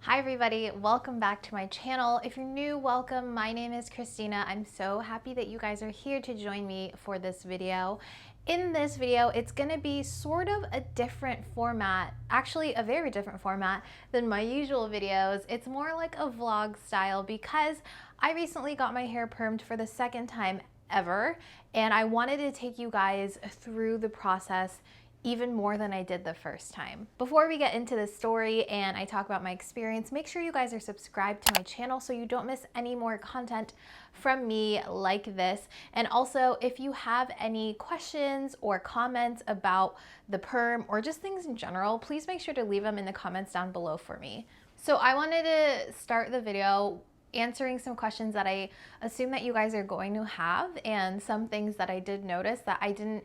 Hi everybody, welcome back to my channel. If you're new, welcome. My name is Christina. I'm so happy that you guys are here to join me for this video. In this video, it's gonna be sort of a different format, actually a very different format than my usual videos. It's more like a vlog style because I recently got my hair permed for the second time ever, and I wanted to take you guys through the process even more than I did the first time. Before we get into the story and I talk about my experience, make sure you guys are subscribed to my channel so you don't miss any more content from me like this. And also, if you have any questions or comments about the perm or just things in general, please make sure to leave them in the comments down below for me. So I wanted to start the video answering some questions that I assume that you guys are going to have, and some things that I did notice that I didn't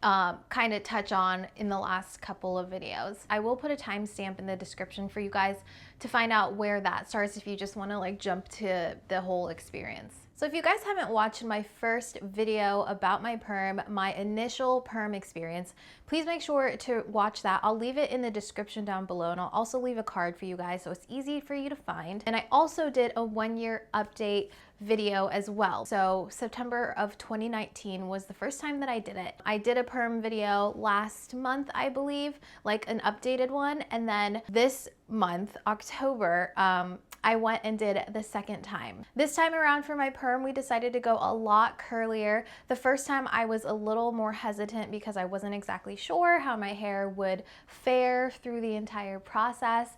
kind of touch on in the last couple of videos. I will put a timestamp in the description for you guys to find out where that starts if you just want to like jump to the whole experience. So if you guys haven't watched my first video about my perm, my initial perm experience, please make sure to watch that. I'll leave it in the description down below, and I'll also leave a card for you guys so it's easy for you to find. And I also did a 1-year update video as well. So September of 2019 was the first time that I did it. I did a perm video last month, I believe, like an updated one. And then this month, October, I went and did the second time. This time around for my perm, we decided to go a lot curlier. The first time I was a little more hesitant because I wasn't exactly sure how my hair would fare through the entire process.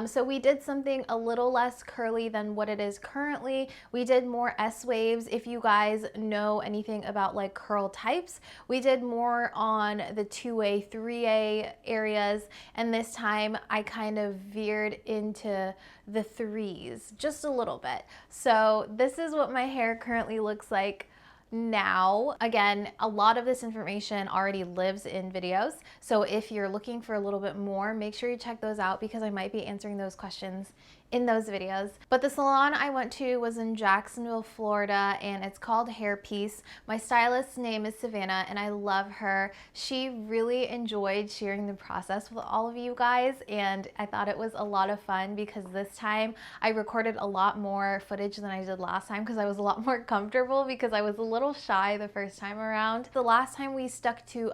So we did something a little less curly than what it is currently. We did more S waves. If you guys know anything about like curl types, we did more on the 2A, 3A areas. And this time I kind of veered into the 3s just a little bit. So this is what my hair currently looks like now. Again, a lot of this information already lives in videos. So if you're looking for a little bit more, make sure you check those out because I might be answering those questions in those videos. But the salon I went to was in Jacksonville, Florida, and it's called Hair Peace. My stylist's name is Savannah, and I love her. She really enjoyed sharing the process with all of you guys, and I thought it was a lot of fun because this time I recorded a lot more footage than I did last time because I was a lot more comfortable because I was a little shy the first time around. The last time we stuck to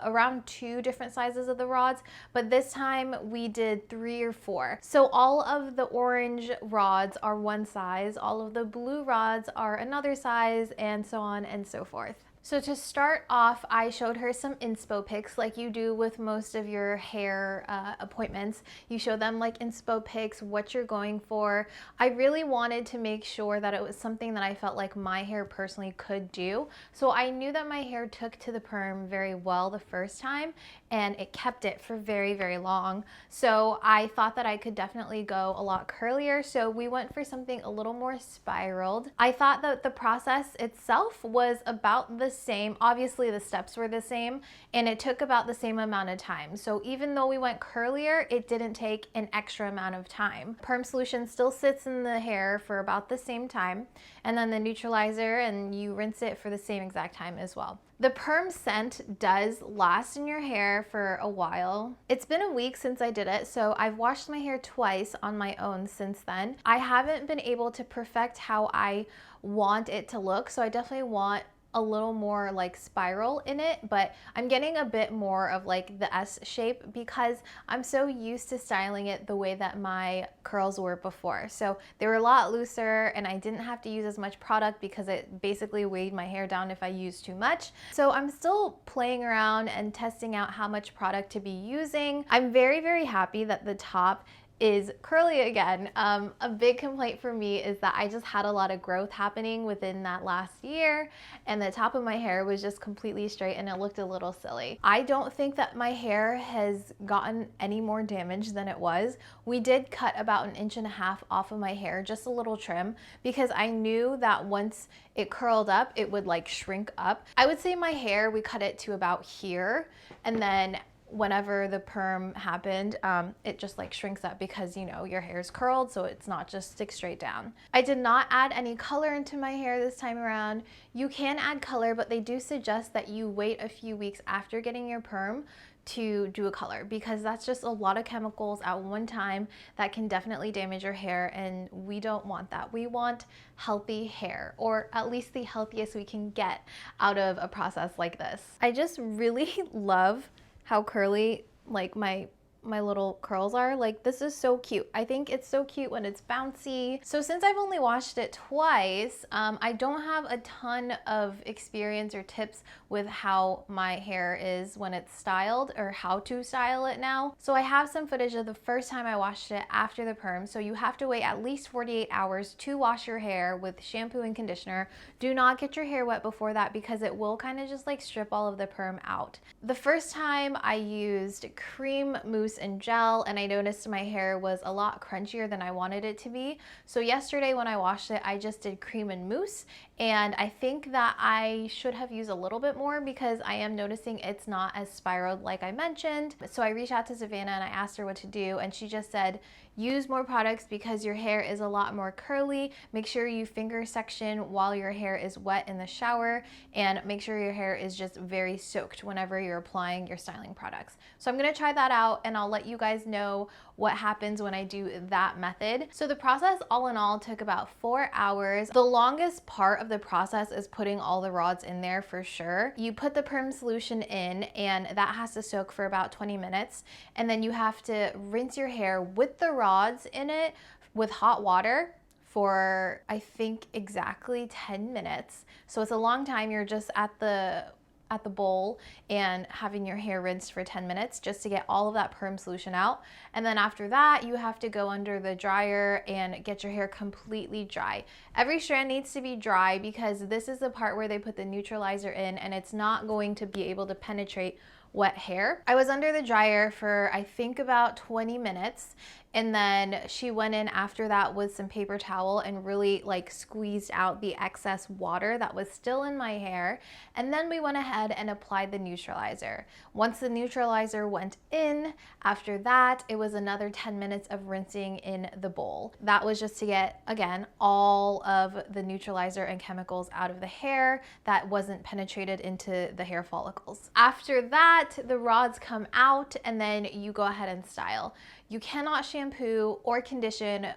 around 2 different sizes of the rods, but this time we did 3 or 4. So all of the orange rods are one size, all of the blue rods are another size, and so on and so forth. So to start off, I showed her some inspo pics like you do with most of your hair appointments. You show them like inspo pics, what you're going for. I really wanted to make sure that it was something that I felt like my hair personally could do. So I knew that my hair took to the perm very well the first time, and it kept it for very, very long. So I thought that I could definitely go a lot curlier. So we went for something a little more spiraled. I thought that the process itself was about the same. Obviously the steps were the same, and it took about the same amount of time. So even though we went curlier, it didn't take an extra amount of time. Perm solution still sits in the hair for about the same time, and then the neutralizer, and you rinse it for the same exact time as well. The perm scent does last in your hair for a while. It's been a week since I did it, so I've washed my hair twice on my own since then. I haven't been able to perfect how I want it to look, so I definitely want a little more like spiral in it, but I'm getting a bit more of like the S shape because I'm so used to styling it the way that my curls were before. So they were a lot looser, and I didn't have to use as much product because it basically weighed my hair down if I used too much. So I'm still playing around and testing out how much product to be using. I'm very, very happy that the top is curly again. A big complaint for me is that I just had a lot of growth happening within that last year, and the top of my hair was just completely straight and it looked a little silly. I don't think that my hair has gotten any more damage than it was. We did cut about 1.5 inches off of my hair, just a little trim, because I knew that once it curled up, it would like shrink up. I would say my hair, we cut it to about here, and then whenever the perm happened, it just like shrinks up because, you know, your hair is curled, so it's not just stick straight down. I did not add any color into my hair this time around. You can add color, but they do suggest that you wait a few weeks after getting your perm to do a color, because that's just a lot of chemicals at one time that can definitely damage your hair, and we don't want that. We want healthy hair, or at least the healthiest we can get out of a process like this. I just really love how curly like my little curls are. Like, this is so cute. I think it's so cute when it's bouncy. So since I've only washed it twice, I don't have a ton of experience or tips with how my hair is when it's styled, or how to style it now. So I have some footage of the first time I washed it after the perm. So you have to wait at least 48 hours to wash your hair with shampoo and conditioner. Do not get your hair wet before that, because it will kind of just like strip all of the perm out. The first time I used cream, mousse, and gel, and I noticed my hair was a lot crunchier than I wanted it to be. So yesterday when I washed it, I just did cream and mousse, and I think that I should have used a little bit more, because I am noticing it's not as spiraled like I mentioned. So I reached out to Savannah and I asked her what to do, and she just said, use more products because your hair is a lot more curly. Make sure you finger section while your hair is wet in the shower, and make sure your hair is just very soaked whenever you're applying your styling products. So I'm gonna try that out, and I'll let you guys know what happens when I do that method. So the process all in all took about 4 hours. The longest part of the process is putting all the rods in there for sure. You put the perm solution in, and that has to soak for about 20 minutes. And then you have to rinse your hair with the rods in it with hot water for, I think, exactly 10 minutes. So it's a long time. You're just at the bowl and having your hair rinsed for 10 minutes just to get all of that perm solution out. And then after that, you have to go under the dryer and get your hair completely dry. Every strand needs to be dry, because this is the part where they put the neutralizer in, and it's not going to be able to penetrate wet hair. I was under the dryer for I think about 20 minutes, and then she went in after that with some paper towel and really like squeezed out the excess water that was still in my hair. And then we went ahead and applied the neutralizer. Once the neutralizer went in, after that, it was another 10 minutes of rinsing in the bowl. That was just to get, again, all of the neutralizer and chemicals out of the hair that wasn't penetrated into the hair follicles. After that, the rods come out, and then you go ahead and style. You cannot shampoo or condition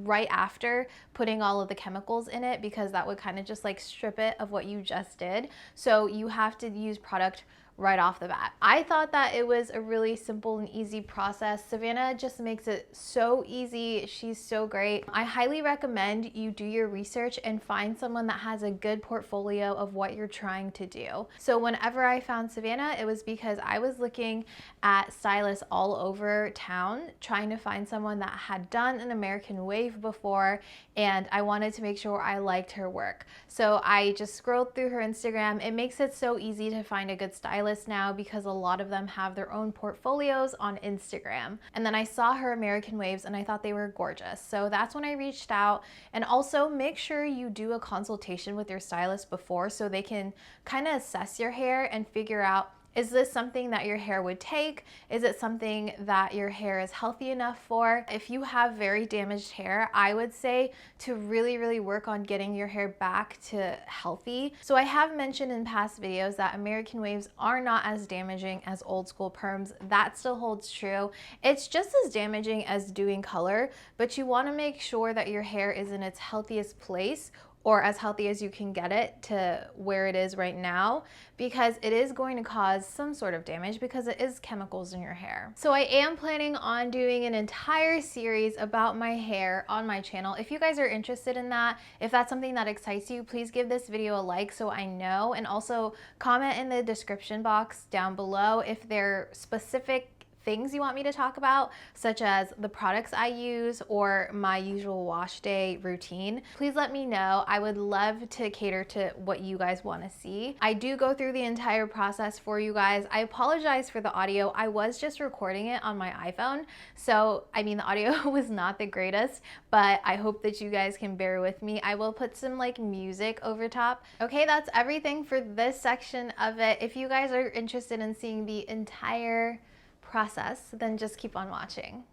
right after putting all of the chemicals in it, because that would kind of just like strip it of what you just did. So you have to use product right off the bat. I thought that it was a really simple and easy process. Savannah just makes it so easy. She's so great. I highly recommend you do your research and find someone that has a good portfolio of what you're trying to do. So whenever I found Savannah, it was because I was looking at stylists all over town, trying to find someone that had done an American wave before, and I wanted to make sure I liked her work. So I just scrolled through her Instagram. It makes it so easy to find a good stylist now, because a lot of them have their own portfolios on Instagram. And then I saw her American waves and I thought they were gorgeous. So that's when I reached out. And also make sure you do a consultation with your stylist before, so they can kind of assess your hair and figure out, is this something that your hair would take? Is it something that your hair is healthy enough for? If you have very damaged hair, I would say to really work on getting your hair back to healthy. So I have mentioned in past videos that American waves are not as damaging as old school perms. That still holds true. It's just as damaging as doing color, but you wanna make sure that your hair is in its healthiest place, or as healthy as you can get it to where it is right now, because it is going to cause some sort of damage, because it is chemicals in your hair. So I am planning on doing an entire series about my hair on my channel. If you guys are interested in that, if that's something that excites you, please give this video a like so I know, and also comment in the description box down below if there are specific things you want me to talk about, such as the products I use or my usual wash day routine. Please let me know. I would love to cater to what you guys want to see. I do go through the entire process for you guys. I apologize for the audio. I was just recording it on my iPhone, so I mean the audio was not the greatest, but I hope that you guys can bear with me. I will put some like music over top. Okay, that's everything for this section of it. If you guys are interested in seeing the entire process, then just keep on watching.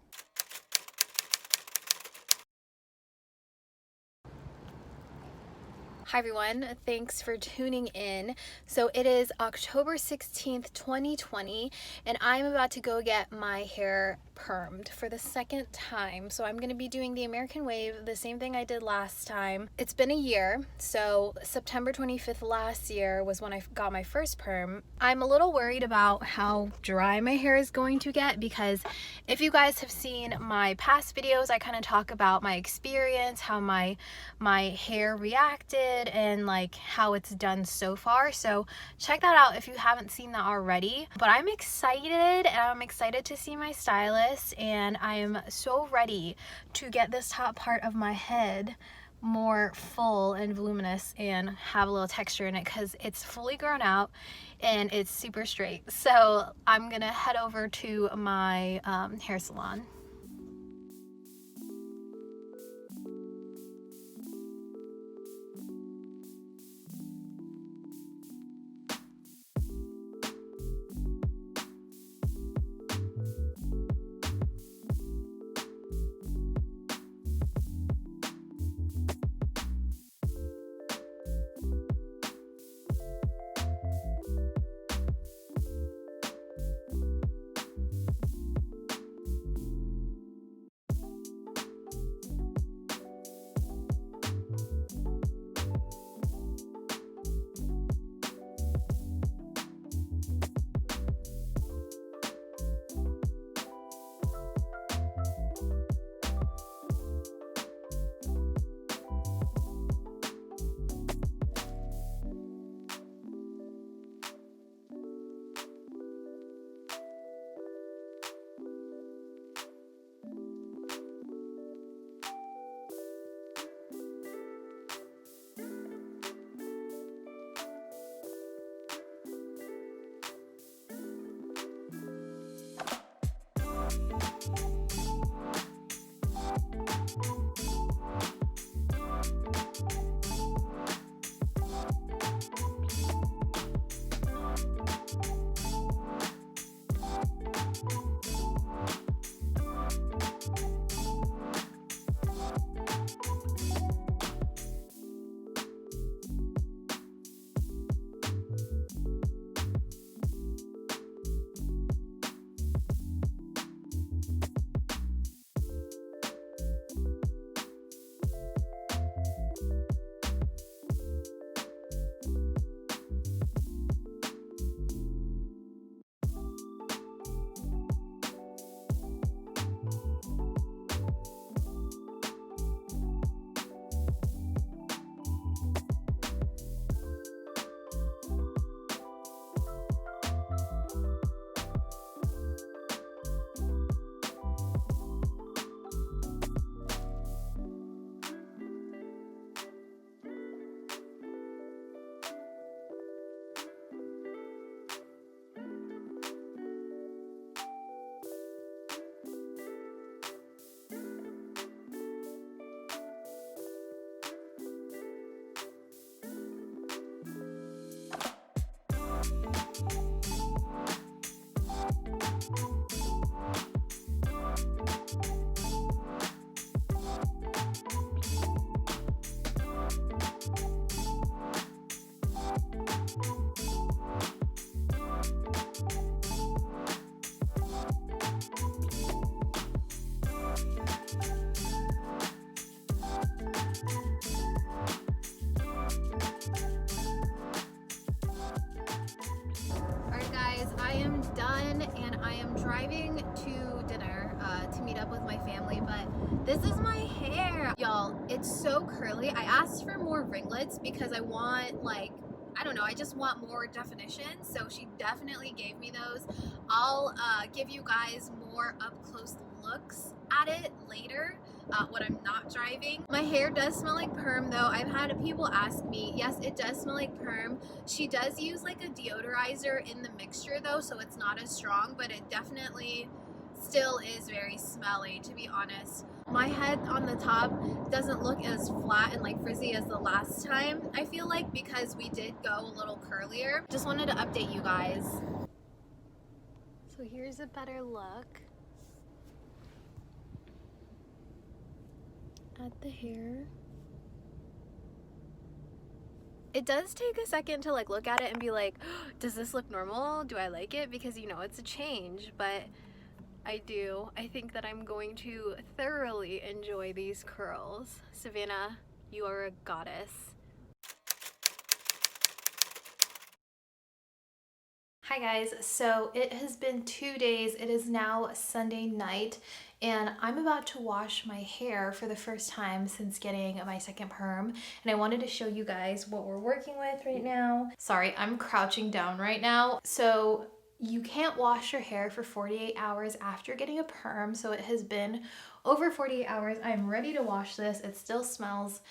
Hi everyone, thanks for tuning in. So it is October 16th, 2020, and I'm about to go get my hair permed for the second time. So I'm going to be doing the American wave, the same thing I did last time. It's been a year, so September 25th last year was when I got my first perm. I'm a little worried about how dry my hair is going to get because if you guys have seen my past videos, I kind of talk about my experience, how my hair reacted and like how it's done so far. So check that out if you haven't seen that already. But I'm excited, and I'm excited to see my stylist, and I am so ready to get this top part of my head more full and voluminous and have a little texture in it because it's fully grown out and it's super straight. So I'm gonna head over to my hair salon. I am done and I am driving to dinner to meet up with my family, but this is my hair. Y'all, it's so curly. I asked for more ringlets because I want, like, I don't know, I just want more definition, so she definitely gave me those. I'll give you guys more up close looks at it later when I'm not driving. My hair does smell like perm though. I've had people ask me. Yes, it does smell like perm. She does use like a deodorizer in the mixture though, so it's not as strong, but it definitely still is very smelly, to be honest. My head on the top doesn't look as flat and like frizzy as the last time, I feel like, because we did go a little curlier. Just wanted to update you guys. So here's a better look at the hair. It does take a second to like look at it and be like, oh, does this look normal? Do I like it? Because you know, it's a change, but I do. I think that I'm going to thoroughly enjoy these curls. Savannah, you are a goddess. Hi guys, so it has been 2 days. It is now Sunday night and I'm about to wash my hair for the first time since getting my second perm, and I wanted to show you guys what we're working with right now. Sorry, I'm crouching down right now. So you can't wash your hair for 48 hours after getting a perm, so it has been over 48 hours. I'm ready to wash this. It still smells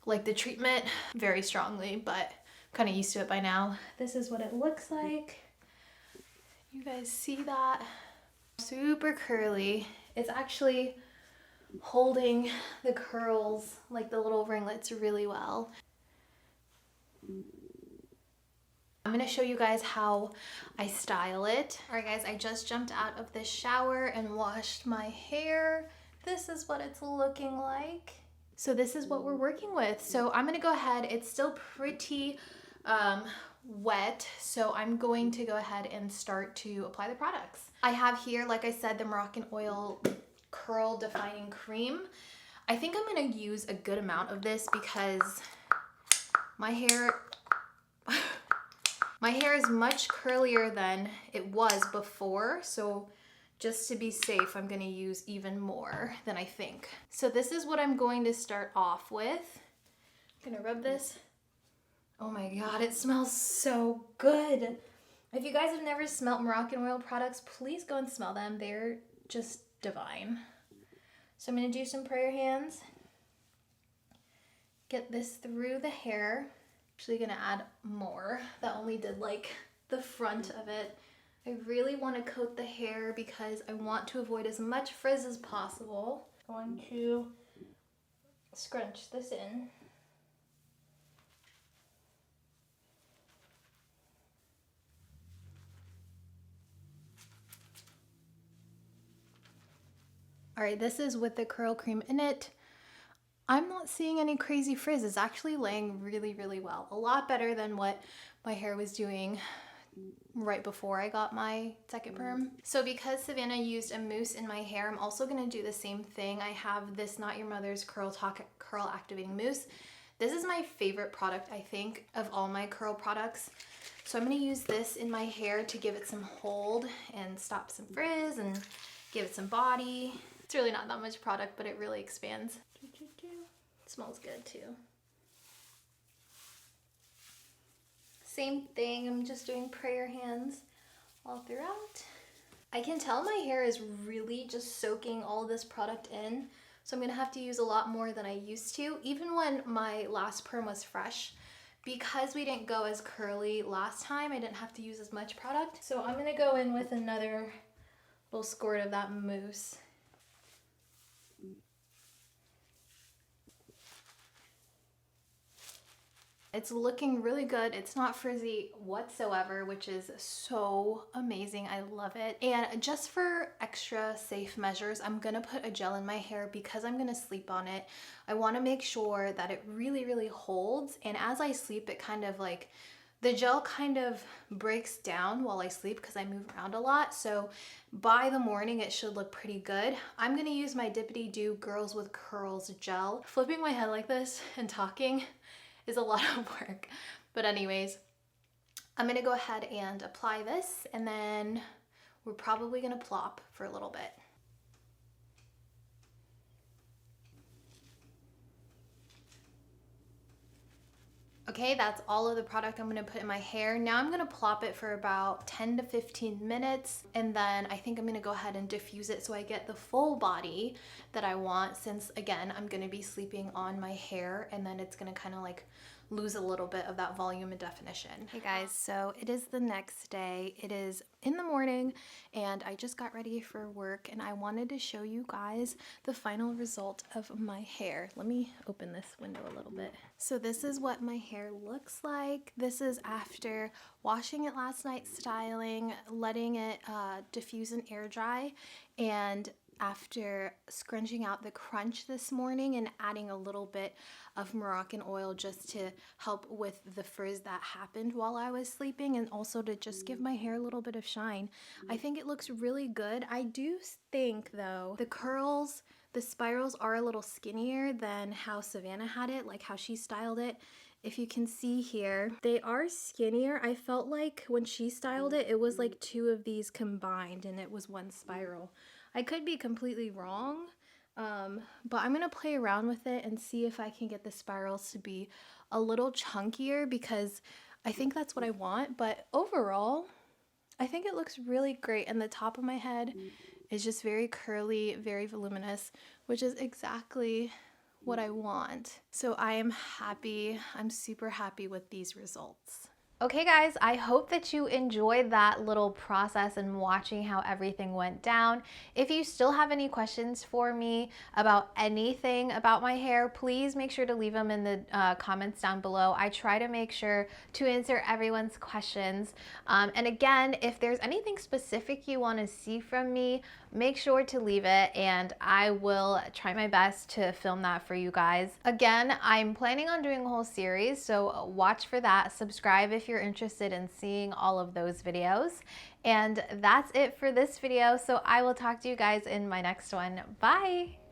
like the treatment very strongly, but kind of used to it by now. This is what it looks like. You guys see that? Super curly. It's actually holding the curls, like the little ringlets, really well. I'm gonna show you guys how I style it. All right guys, I just jumped out of the shower and washed my hair. This is what it's looking like. So this is what we're working with. So I'm gonna go ahead, it's still pretty wet, so I'm going to go ahead and start to apply the products. I have here, like I said, the Moroccan Oil Curl Defining Cream. I think I'm gonna use a good amount of this because my hair is much curlier than it was before, so just to be safe, I'm gonna use even more than I think. So this is what I'm going to start off with. I'm gonna rub this. Oh my God, it smells so good. If you guys have never smelled Moroccan Oil products, please go and smell them. They're just divine. So I'm gonna do some prayer hands. Get this through the hair. Actually gonna add more. That only did like the front of it. I really want to coat the hair because I want to avoid as much frizz as possible. I'm going to scrunch this in. All right, this is with the curl cream in it. I'm not seeing any crazy frizz. It's actually laying really, really well. A lot better than what my hair was doing right before I got my second perm. So because Savannah used a mousse in my hair, I'm also gonna do the same thing. I have this Not Your Mother's Curl Activating Mousse. This is my favorite product, I think, of all my curl products. So I'm gonna use this in my hair to give it some hold and stop some frizz and give it some body. It's really not that much product, but it really expands. It smells good too. Same thing, I'm just doing prayer hands all throughout. I can tell my hair is really just soaking all this product in, so I'm gonna have to use a lot more than I used to, even when my last perm was fresh. Because we didn't go as curly last time, I didn't have to use as much product. So I'm gonna go in with another little squirt of that mousse. It's looking really good. It's not frizzy whatsoever, which is so amazing. I love it. And just for extra safe measures, I'm gonna put a gel in my hair because I'm gonna sleep on it. I wanna make sure that it really, really holds. And as I sleep, it kind of like, the gel kind of breaks down while I sleep because I move around a lot. So by the morning, it should look pretty good. I'm gonna use my Dippity Do Girls with Curls gel. Flipping my head like this and talking is a lot of work. But anyways, I'm gonna go ahead and apply this, and then we're probably gonna plop for a little bit. Okay, that's all of the product I'm gonna put in my hair. Now I'm gonna plop it for about 10 to 15 minutes, and then I think I'm gonna go ahead and diffuse it so I get the full body that I want, since again, I'm gonna be sleeping on my hair, and then it's gonna kind of like lose a little bit of that volume and definition. Hey guys, so it is the next day. It is in the morning and I just got ready for work, and I wanted to show you guys the final result of my hair. Let me open this window a little bit. So this is what my hair looks like. This is after washing it last night, styling, letting it diffuse and air dry, and after scrunching out the crunch this morning and adding a little bit of Moroccan oil just to help with the frizz that happened while I was sleeping, and also to just give my hair a little bit of shine. I think it looks really good. I do think though the curls, the spirals are a little skinnier than how Savannah had it, like how she styled it. If you can see here, they are skinnier. I felt like when she styled it, it was like two of these combined and it was one spiral. I could be completely wrong, but I'm gonna play around with it and see if I can get the spirals to be a little chunkier, because I think that's what I want. But overall, I think it looks really great, and the top of my head is just very curly, very voluminous, which is exactly what I want. So I am happy. I'm super happy with these results. Okay guys, I hope that you enjoyed that little process and watching how everything went down. If you still have any questions for me about anything about my hair, please make sure to leave them in the comments down below. I try to make sure to answer everyone's questions. And again, if there's anything specific you want to see from me, make sure to leave it and I will try my best to film that for you guys. Again, I'm planning on doing a whole series, so watch for that. Subscribe if you're interested in seeing all of those videos. And that's it for this video, so I will talk to you guys in my next one. Bye!